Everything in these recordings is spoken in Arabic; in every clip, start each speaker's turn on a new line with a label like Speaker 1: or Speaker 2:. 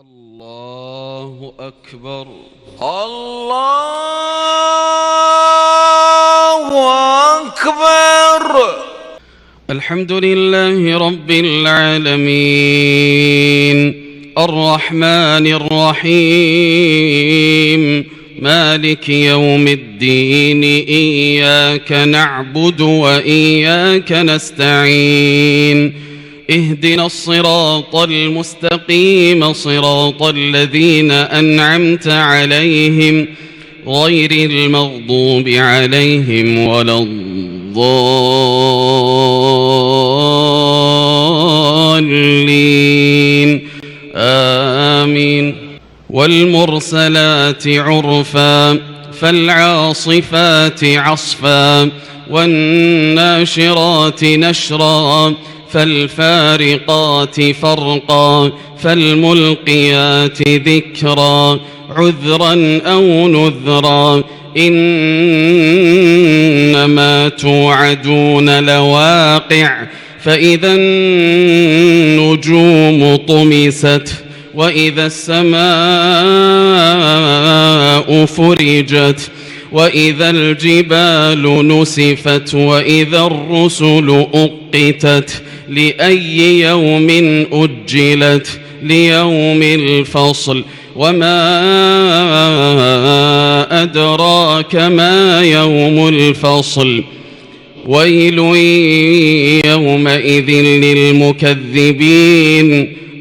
Speaker 1: الله أكبر.
Speaker 2: الله أكبر.
Speaker 1: الحمد لله رب العالمين الرحمن الرحيم مالك يوم الدين إياك نعبد وإياك نستعين اهدنا الصراط المستقيم صراط الذين أنعمت عليهم غير المغضوب عليهم ولا الضالين آمين. والمرسلات عرفا فالعاصفات عصفا والناشرات نشرا فالفارقات فرقا فالملقيات ذكرا عذرا أو نذرا إنما توعدون لواقع فإذا النجوم طمست وإذا السماء فرجت وإذا الجبال نسفت وإذا الرسل أقتت لأي يوم أجلت ليوم الفصل وما أدراك ما يوم الفصل ويل يومئذ للمكذبين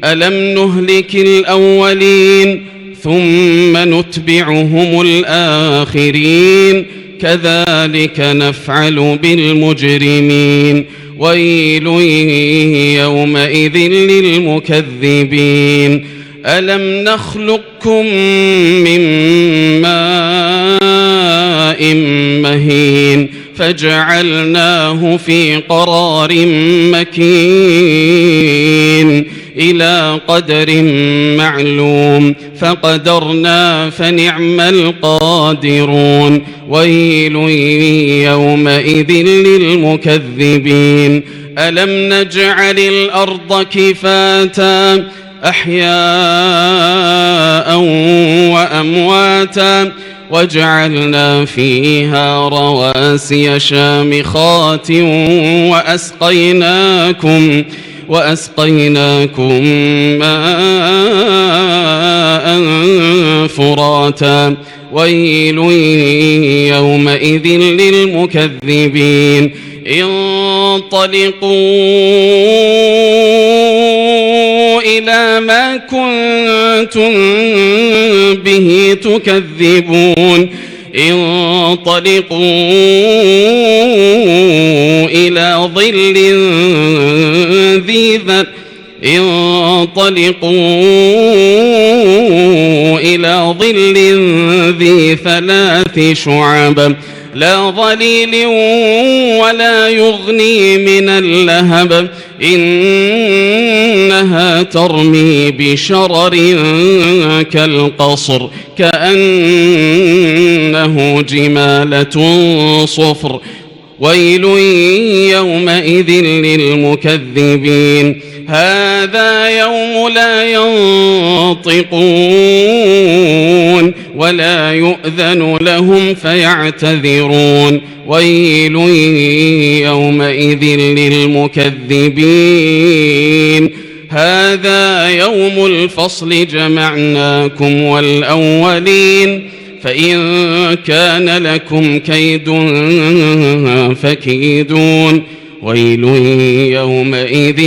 Speaker 1: ألم نهلك الأولين ثم نتبعهم الآخرين كذلك نفعل بالمجرمين ويل يومئذ للمكذبين ألم نخلقكم من ماء مهين فجعلناه في قرار مكين إلى قدر معلوم فقدرنا فنعم القادرون ويل يومئذ للمكذبين ألم نجعل الأرض كفاتا أحياء وأمواتا وجعلنا فيها رواسي شامخات وأسقيناكم ماء فراتا ويل يومئذ للمكذبين انطلقوا إلى ما كنتم به تكذبون انطلقوا إلى ظل ذي ثلاث شعب لا ظليل ولا يغني من اللهب إنها ترمي بشرر كالقصر كأنه جمالة صفر ويل يومئذ للمكذبين هذا يوم لا ينطقون ولا يؤذن لهم فيعتذرون ويل يومئذ للمكذبين هذا يوم الفصل جمعناكم والأولين فإن كان لكم كيد فكيدون ويل يومئذ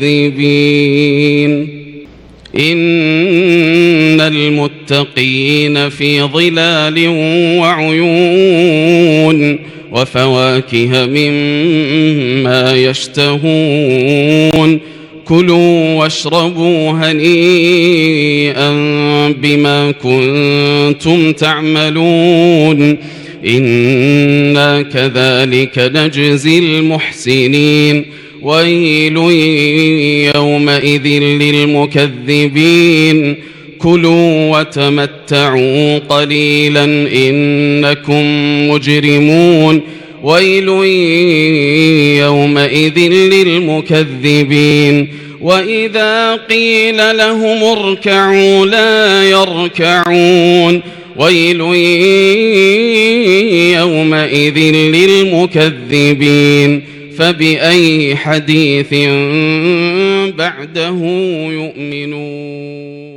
Speaker 1: للمكذبين إن المتقين في ظلال وعيون وفواكه مما يشتهون كلوا واشربوا هنيئا بما كنتم تعملون إنا كذلك نجزي المحسنين ويل يومئذ للمكذبين كلوا وتمتعوا قليلا إنكم مجرمون ويل يومئذ للمكذبين وإذا قيل لهم اركعوا لا يركعون ويل يومئذ للمكذبين فبأي حديث بعده يؤمنون